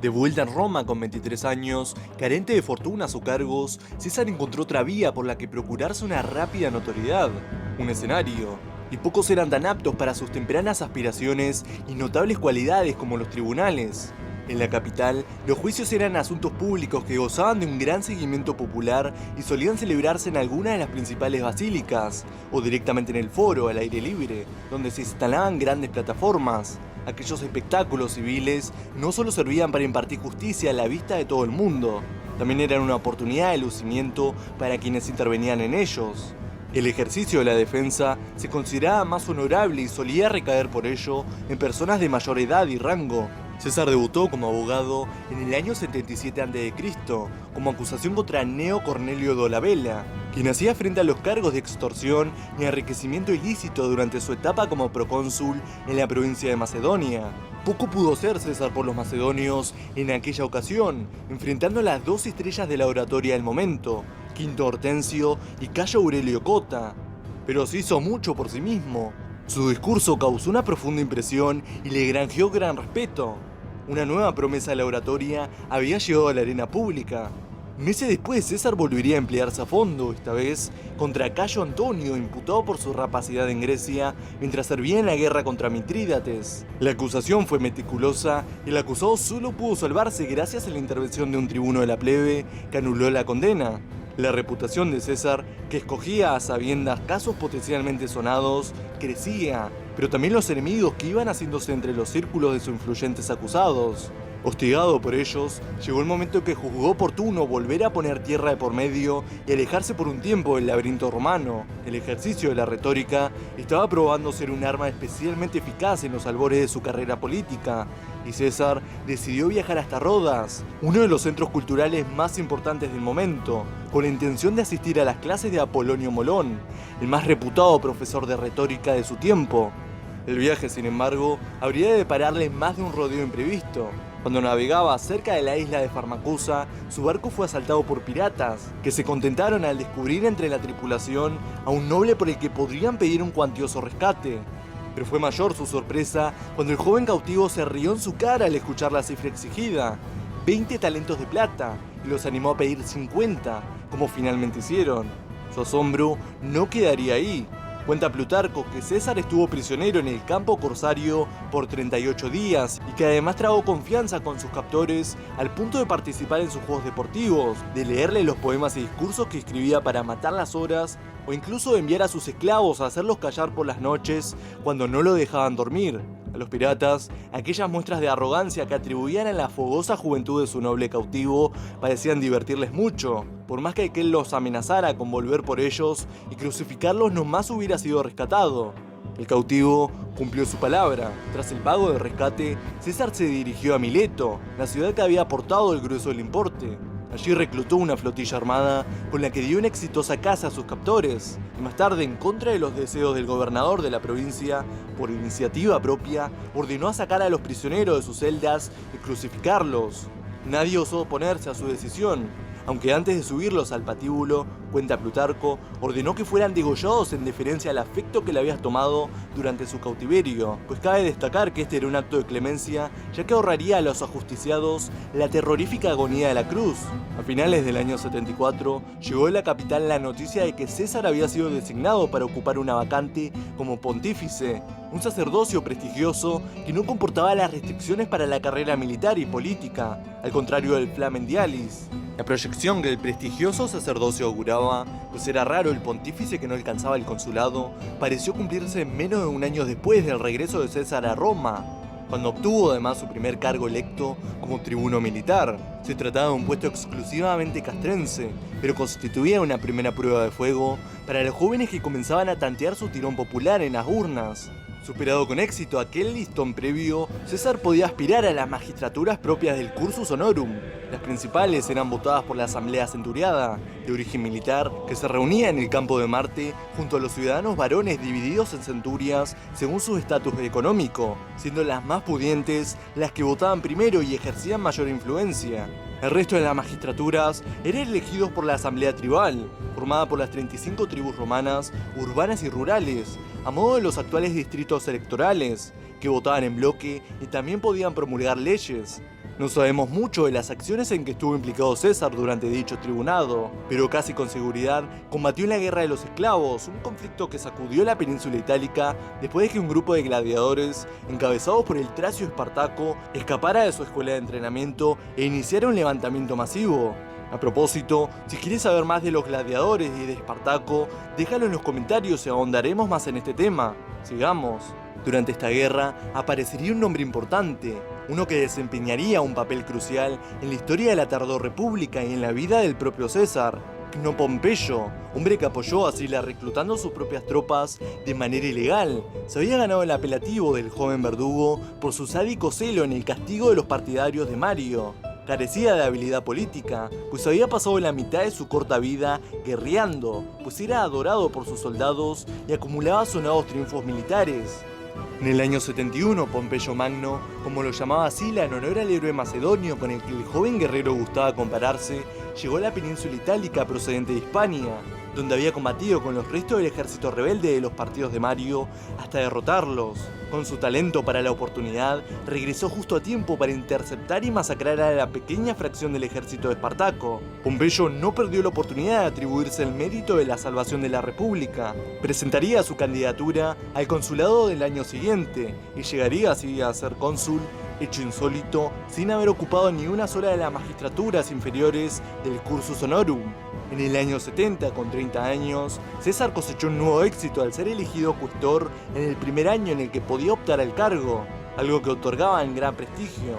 De vuelta en Roma con 23 años, carente de fortunas o cargos, César encontró otra vía por la que procurarse una rápida notoriedad, un escenario. Y pocos eran tan aptos para sus tempranas aspiraciones y notables cualidades como los tribunales. En la capital, los juicios eran asuntos públicos que gozaban de un gran seguimiento popular y solían celebrarse en alguna de las principales basílicas, o directamente en el foro, al aire libre, donde se instalaban grandes plataformas. Aquellos espectáculos civiles no solo servían para impartir justicia a la vista de todo el mundo, también eran una oportunidad de lucimiento para quienes intervenían en ellos. El ejercicio de la defensa se consideraba más honorable y solía recaer por ello en personas de mayor edad y rango. César debutó como abogado en el año 77 a.C., como acusación contra Gneo Cornelio Dolabella, quien hacía frente a los cargos de extorsión y enriquecimiento ilícito durante su etapa como procónsul en la provincia de Macedonia. Poco pudo hacer César por los macedonios en aquella ocasión, enfrentando a las dos estrellas de la oratoria del momento, Quinto Hortensio y Cayo Aurelio Cota, pero se hizo mucho por sí mismo. Su discurso causó una profunda impresión y le granjeó gran respeto. Una nueva promesa de la oratoria había llegado a la arena pública. Meses después, César volvería a emplearse a fondo, esta vez contra Cayo Antonio, imputado por su rapacidad en Grecia mientras servía en la guerra contra Mitrídates. La acusación fue meticulosa y el acusado solo pudo salvarse gracias a la intervención de un tribuno de la plebe que anuló la condena. La reputación de César, que escogía a sabiendas casos potencialmente sonados, crecía, pero también los enemigos que iban haciéndose entre los círculos de sus influyentes acusados. Hostigado por ellos, llegó el momento en que juzgó oportuno volver a poner tierra de por medio y alejarse por un tiempo del laberinto romano. El ejercicio de la retórica estaba probando ser un arma especialmente eficaz en los albores de su carrera política, y César decidió viajar hasta Rodas, uno de los centros culturales más importantes del momento, con la intención de asistir a las clases de Apolonio Molón, el más reputado profesor de retórica de su tiempo. El viaje, sin embargo, habría de depararle más de un rodeo imprevisto. Cuando navegaba cerca de la isla de Farmacusa, su barco fue asaltado por piratas, que se contentaron al descubrir entre la tripulación a un noble por el que podrían pedir un cuantioso rescate. Pero fue mayor su sorpresa cuando el joven cautivo se rió en su cara al escuchar la cifra exigida, 20 talentos de plata, y los animó a pedir 50, como finalmente hicieron. Su asombro no quedaría ahí. Cuenta Plutarco que César estuvo prisionero en el campo corsario por 38 días y que además tragó confianza con sus captores al punto de participar en sus juegos deportivos, de leerle los poemas y discursos que escribía para matar las horas o incluso de enviar a sus esclavos a hacerlos callar por las noches cuando no lo dejaban dormir. A los piratas, aquellas muestras de arrogancia que atribuían a la fogosa juventud de su noble cautivo parecían divertirles mucho. Por más que aquel los amenazara con volver por ellos y crucificarlos, nomás hubiera sido rescatado. El cautivo cumplió su palabra. Tras el pago de rescate, César se dirigió a Mileto, la ciudad que había aportado el grueso del importe. Allí reclutó una flotilla armada con la que dio una exitosa caza a sus captores, y más tarde, en contra de los deseos del gobernador de la provincia, por iniciativa propia, ordenó a sacar a los prisioneros de sus celdas y crucificarlos. Nadie osó oponerse a su decisión, aunque antes de subirlos al patíbulo, cuenta Plutarco, ordenó que fueran degollados en deferencia al afecto que le había tomado durante su cautiverio, pues cabe destacar que este era un acto de clemencia, ya que ahorraría a los ajusticiados la terrorífica agonía de la cruz. A finales del año 74, llegó a la capital la noticia de que César había sido designado para ocupar una vacante como pontífice, un sacerdocio prestigioso que no comportaba las restricciones para la carrera militar y política, al contrario del Flamen Dialis. La proyección que el prestigioso sacerdocio auguraba, pues era raro el pontífice que no alcanzaba el consulado, pareció cumplirse menos de un año después del regreso de César a Roma, cuando obtuvo además su primer cargo electo como tribuno militar. Se trataba de un puesto exclusivamente castrense, pero constituía una primera prueba de fuego para los jóvenes que comenzaban a tantear su tirón popular en las urnas. Superado con éxito aquel listón previo, César podía aspirar a las magistraturas propias del cursus honorum. Las principales eran votadas por la Asamblea Centuriada, de origen militar, que se reunía en el campo de Marte junto a los ciudadanos varones divididos en centurias según su estatus económico, siendo las más pudientes las que votaban primero y ejercían mayor influencia. El resto de las magistraturas eran elegidos por la Asamblea Tribal, formada por las 35 tribus romanas, urbanas y rurales, a modo de los actuales distritos electorales, que votaban en bloque y también podían promulgar leyes. No sabemos mucho de las acciones en que estuvo implicado César durante dicho tribunado, pero casi con seguridad combatió en la Guerra de los Esclavos, un conflicto que sacudió la península itálica después de que un grupo de gladiadores, encabezados por el Tracio Espartaco, escapara de su escuela de entrenamiento e iniciara un levantamiento masivo. A propósito, si quieres saber más de los gladiadores y de Espartaco, déjalo en los comentarios y ahondaremos más en este tema. Sigamos. Durante esta guerra aparecería un nombre importante, uno que desempeñaría un papel crucial en la historia de la Tardorrepública y en la vida del propio César, Cno Pompeyo, hombre que apoyó a Sila reclutando sus propias tropas de manera ilegal. Se había ganado el apelativo del joven verdugo por su sádico celo en el castigo de los partidarios de Mario. Carecía de habilidad política, pues había pasado la mitad de su corta vida guerreando, pues era adorado por sus soldados y acumulaba sonados triunfos militares. En el año 71, Pompeyo Magno, como lo llamaba Sila en honor al héroe macedonio con el que el joven guerrero gustaba compararse, llegó a la península itálica procedente de Hispania, donde había combatido con los restos del ejército rebelde de los partidos de Mario hasta derrotarlos. Con su talento para la oportunidad, regresó justo a tiempo para interceptar y masacrar a la pequeña fracción del ejército de Espartaco. Pompeyo no perdió la oportunidad de atribuirse el mérito de la salvación de la República. Presentaría su candidatura al consulado del año siguiente y llegaría así a ser cónsul, hecho insólito, sin haber ocupado ni una sola de las magistraturas inferiores del Cursus Honorum. En el año 70, con 30 años, César cosechó un nuevo éxito al ser elegido cuestor en el primer año en el que podía optar al cargo, algo que otorgaba un gran prestigio.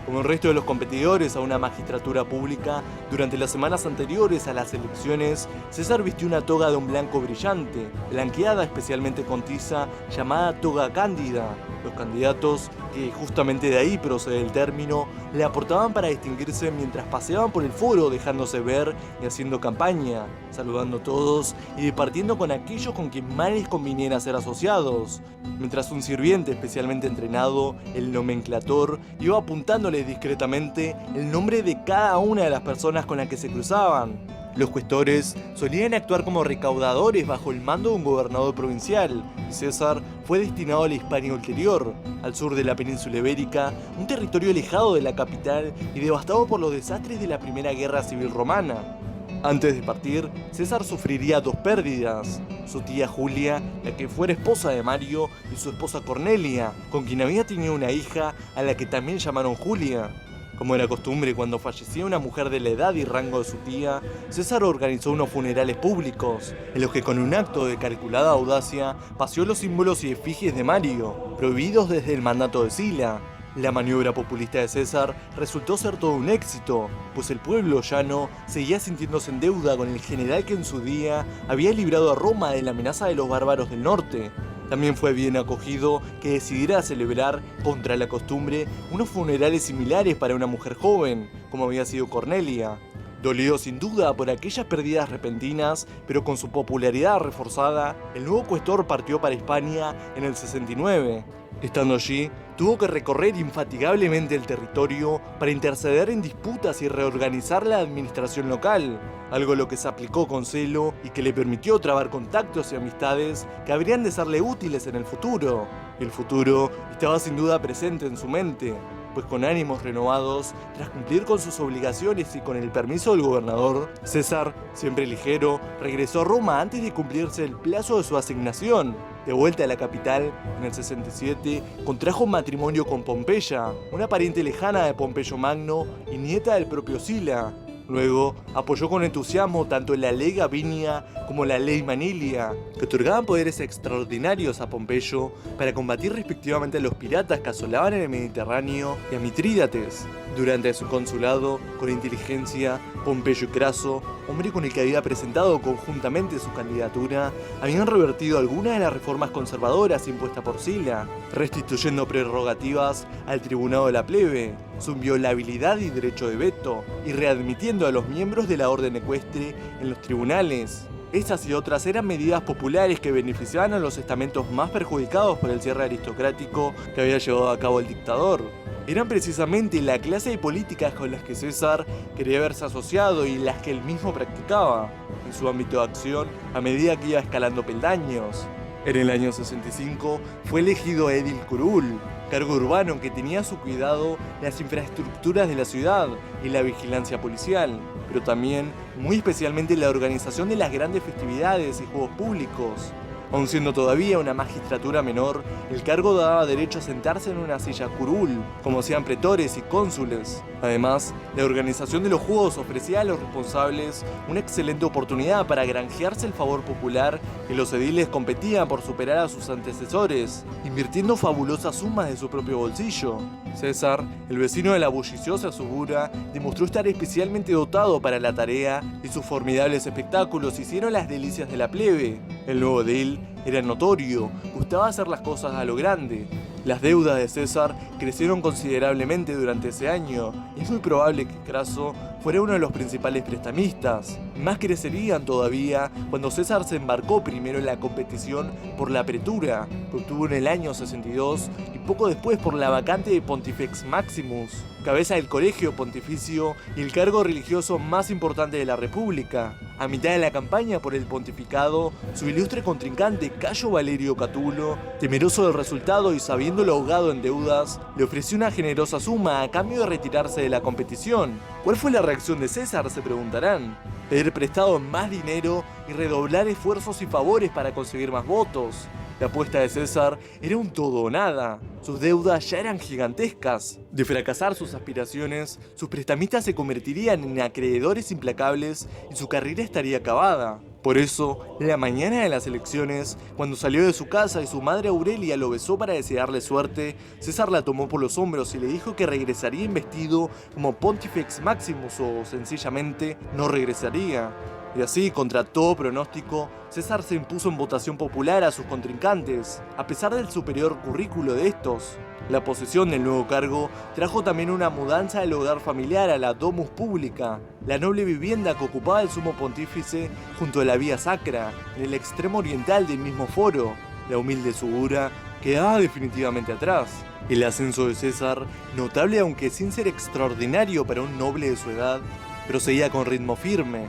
Como el resto de los competidores a una magistratura pública, durante las semanas anteriores a las elecciones, César vistió una toga de un blanco brillante, blanqueada especialmente con tiza, llamada toga cándida. Los candidatos, que justamente de ahí procede el término, le aportaban para distinguirse mientras paseaban por el foro dejándose ver y haciendo campaña, saludando a todos y departiendo con aquellos con quien más les conviniera ser asociados, mientras un sirviente especialmente entrenado, el nomenclator, iba apuntándoles discretamente el nombre de cada una de las personas con las que se cruzaban. Los cuestores solían actuar como recaudadores bajo el mando de un gobernador provincial, y César fue destinado a la Hispania Ulterior, al sur de la península ibérica, un territorio alejado de la capital y devastado por los desastres de la Primera Guerra Civil Romana. Antes de partir, César sufriría dos pérdidas: su tía Julia, la que fuera esposa de Mario, y su esposa Cornelia, con quien había tenido una hija a la que también llamaron Julia. Como era costumbre cuando fallecía una mujer de la edad y rango de su tía, César organizó unos funerales públicos, en los que con un acto de calculada audacia paseó los símbolos y efigies de Mario, prohibidos desde el mandato de Sila. La maniobra populista de César resultó ser todo un éxito, pues el pueblo llano seguía sintiéndose en deuda con el general que en su día había librado a Roma de la amenaza de los bárbaros del norte. También fue bien acogido que decidiera celebrar, contra la costumbre, unos funerales similares para una mujer joven, como había sido Cornelia. Dolido sin duda por aquellas pérdidas repentinas, pero con su popularidad reforzada, el nuevo cuestor partió para Hispania en el 69. Estando allí, tuvo que recorrer infatigablemente el territorio para interceder en disputas y reorganizar la administración local, algo a lo que se aplicó con celo y que le permitió trabar contactos y amistades que habrían de serle útiles en el futuro. El futuro estaba sin duda presente en su mente, pues con ánimos renovados, tras cumplir con sus obligaciones y con el permiso del gobernador, César, siempre ligero, regresó a Roma antes de cumplirse el plazo de su asignación. De vuelta a la capital, en el 67, contrajo matrimonio con Pompeya, una pariente lejana de Pompeyo Magno y nieta del propio Sila. Luego, apoyó con entusiasmo tanto la ley Gabinia como la ley Manilia, que otorgaban poderes extraordinarios a Pompeyo para combatir respectivamente a los piratas que asolaban en el Mediterráneo y a Mitrídates. Durante su consulado, con inteligencia, Pompeyo y Craso, hombre con el que había presentado conjuntamente su candidatura, habían revertido algunas de las reformas conservadoras impuestas por Sila, restituyendo prerrogativas al tribunado de la plebe, su inviolabilidad y derecho de veto, y readmitiendo a los miembros de la orden ecuestre en los tribunales. Estas y otras eran medidas populares que beneficiaban a los estamentos más perjudicados por el cierre aristocrático que había llevado a cabo el dictador. Eran precisamente la clase de políticas con las que César quería verse asociado y las que él mismo practicaba en su ámbito de acción a medida que iba escalando peldaños. En el año 65 fue elegido Edil Curul, cargo urbano que tenía a su cuidado las infraestructuras de la ciudad y la vigilancia policial, pero también, muy especialmente, la organización de las grandes festividades y juegos públicos. Aun siendo todavía una magistratura menor, el cargo daba derecho a sentarse en una silla curul, como hacían pretores y cónsules. Además, la organización de los juegos ofrecía a los responsables una excelente oportunidad para granjearse el favor popular, y los ediles competían por superar a sus antecesores, invirtiendo fabulosas sumas de su propio bolsillo. César, el vecino de la bulliciosa Subura, demostró estar especialmente dotado para la tarea, y sus formidables espectáculos hicieron las delicias de la plebe. El nuevo edil era notorio, gustaba hacer las cosas a lo grande. Las deudas de César crecieron considerablemente durante ese año, y es muy probable que Craso fuera uno de los principales prestamistas. Más crecerían todavía cuando César se embarcó primero en la competición por la pretura, que obtuvo en el año 62, y poco después por la vacante de Pontifex Maximus, cabeza del colegio pontificio y el cargo religioso más importante de la República. A mitad de la campaña por el pontificado, su ilustre contrincante Cayo Valerio Catulo, temeroso del resultado y sabiéndolo ahogado en deudas, le ofreció una generosa suma a cambio de retirarse de la competición. ¿Cuál fue la reacción de César?, se preguntarán. Pedir prestado más dinero y redoblar esfuerzos y favores para conseguir más votos. La apuesta de César era un todo o nada. Sus deudas ya eran gigantescas. De fracasar sus aspiraciones, sus prestamistas se convertirían en acreedores implacables y su carrera estaría acabada. Por eso, la mañana de las elecciones, cuando salió de su casa y su madre Aurelia lo besó para desearle suerte, César la tomó por los hombros y le dijo que regresaría investido como Pontifex Maximus, o sencillamente no regresaría. Y así, contra todo pronóstico, César se impuso en votación popular a sus contrincantes, a pesar del superior currículo de estos. La posesión del nuevo cargo trajo también una mudanza del hogar familiar a la Domus Publica, la noble vivienda que ocupaba el sumo pontífice junto a la Vía Sacra, en el extremo oriental del mismo foro. La humilde Subura quedaba definitivamente atrás. El ascenso de César, notable aunque sin ser extraordinario para un noble de su edad, proseguía con ritmo firme.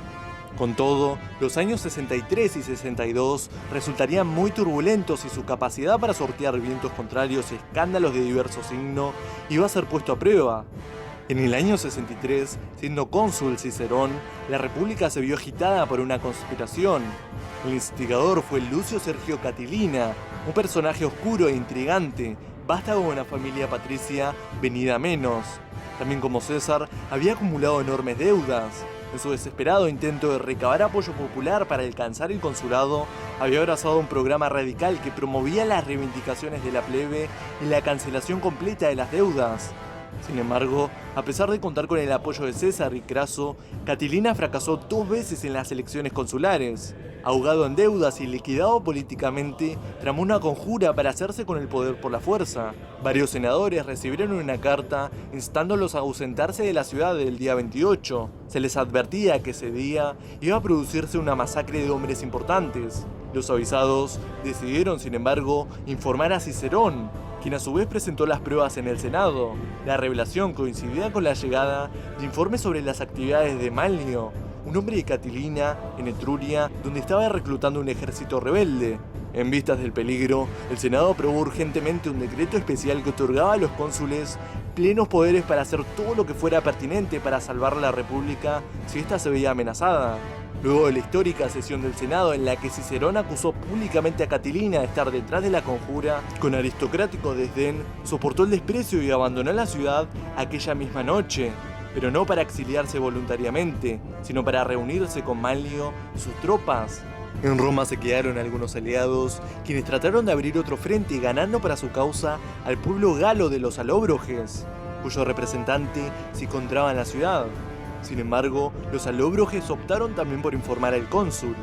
Con todo, los años 63 y 62 resultarían muy turbulentos y su capacidad para sortear vientos contrarios y escándalos de diverso signo iba a ser puesto a prueba. En el año 63, siendo cónsul Cicerón, la República se vio agitada por una conspiración. El instigador fue Lucio Sergio Catilina, un personaje oscuro e intrigante, vástago de una familia patricia venida a menos. También como César, había acumulado enormes deudas. En su desesperado intento de recabar apoyo popular para alcanzar el consulado, había abrazado un programa radical que promovía las reivindicaciones de la plebe y la cancelación completa de las deudas. Sin embargo, a pesar de contar con el apoyo de César y Craso, Catilina fracasó 2 veces en las elecciones consulares. Ahogado en deudas y liquidado políticamente, tramó una conjura para hacerse con el poder por la fuerza. Varios senadores recibieron una carta instándolos a ausentarse de la ciudad el día 28. Se les advertía que ese día iba a producirse una masacre de hombres importantes. Los avisados decidieron, sin embargo, informar a Cicerón, quien a su vez presentó las pruebas en el Senado. La revelación coincidía con la llegada de informes sobre las actividades de Malnio, un hombre de Catilina, en Etruria, donde estaba reclutando un ejército rebelde. En vistas del peligro, el Senado aprobó urgentemente un decreto especial que otorgaba a los cónsules plenos poderes para hacer todo lo que fuera pertinente para salvar a la República si ésta se veía amenazada. Luego de la histórica sesión del Senado en la que Cicerón acusó públicamente a Catilina de estar detrás de la conjura, con aristocrático desdén, soportó el desprecio y abandonó la ciudad aquella misma noche. Pero no para exiliarse voluntariamente, sino para reunirse con Malnio y sus tropas. En Roma se quedaron algunos aliados, quienes trataron de abrir otro frente ganando para su causa al pueblo galo de los alóbroges, cuyo representante se encontraba en la ciudad. Sin embargo, los alóbroges optaron también por informar al cónsul.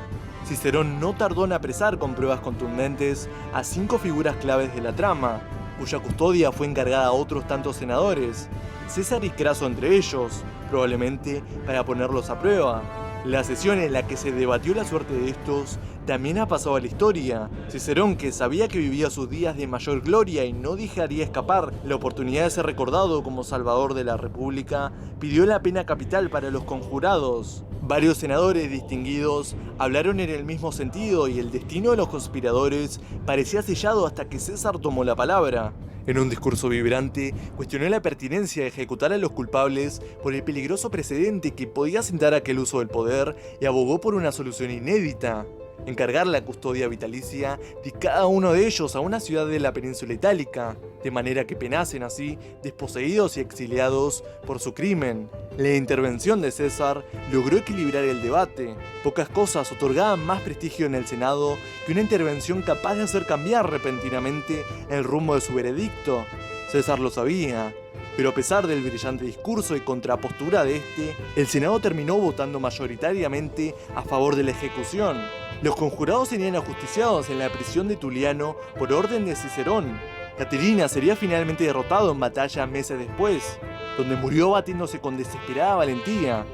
Cicerón no tardó en apresar con pruebas contundentes a 5 figuras claves de la trama, cuya custodia fue encargada a otros tantos senadores, César y Craso entre ellos, probablemente para ponerlos a prueba. La sesión en la que se debatió la suerte de estos también ha pasado a la historia. Cicerón, que sabía que vivía sus días de mayor gloria y no dejaría escapar la oportunidad de ser recordado como salvador de la República, pidió la pena capital para los conjurados. Varios senadores distinguidos hablaron en el mismo sentido y el destino de los conspiradores parecía sellado hasta que César tomó la palabra. En un discurso vibrante, cuestionó la pertinencia de ejecutar a los culpables por el peligroso precedente que podía sentar aquel uso del poder y abogó por una solución inédita: encargar la custodia vitalicia de cada uno de ellos a una ciudad de la península itálica, de manera que penasen así desposeídos y exiliados por su crimen. La intervención de César logró equilibrar el debate. Pocas cosas otorgaban más prestigio en el Senado que una intervención capaz de hacer cambiar repentinamente el rumbo de su veredicto. César lo sabía, pero a pesar del brillante discurso y contrapostura de este, el Senado terminó votando mayoritariamente a favor de la ejecución. Los conjurados serían ajusticiados en la prisión de Tuliano por orden de Cicerón. Catilina sería finalmente derrotado en batalla meses después, donde murió batiéndose con desesperada valentía.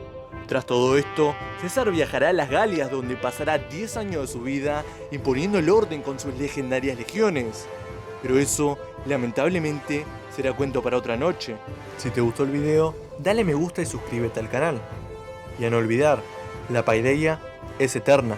Tras todo esto, César viajará a las Galias, donde pasará 10 años de su vida imponiendo el orden con sus legendarias legiones. Pero eso, lamentablemente, será cuento para otra noche. Si te gustó el video, dale me gusta y suscríbete al canal. Y a no olvidar, la paideia es eterna.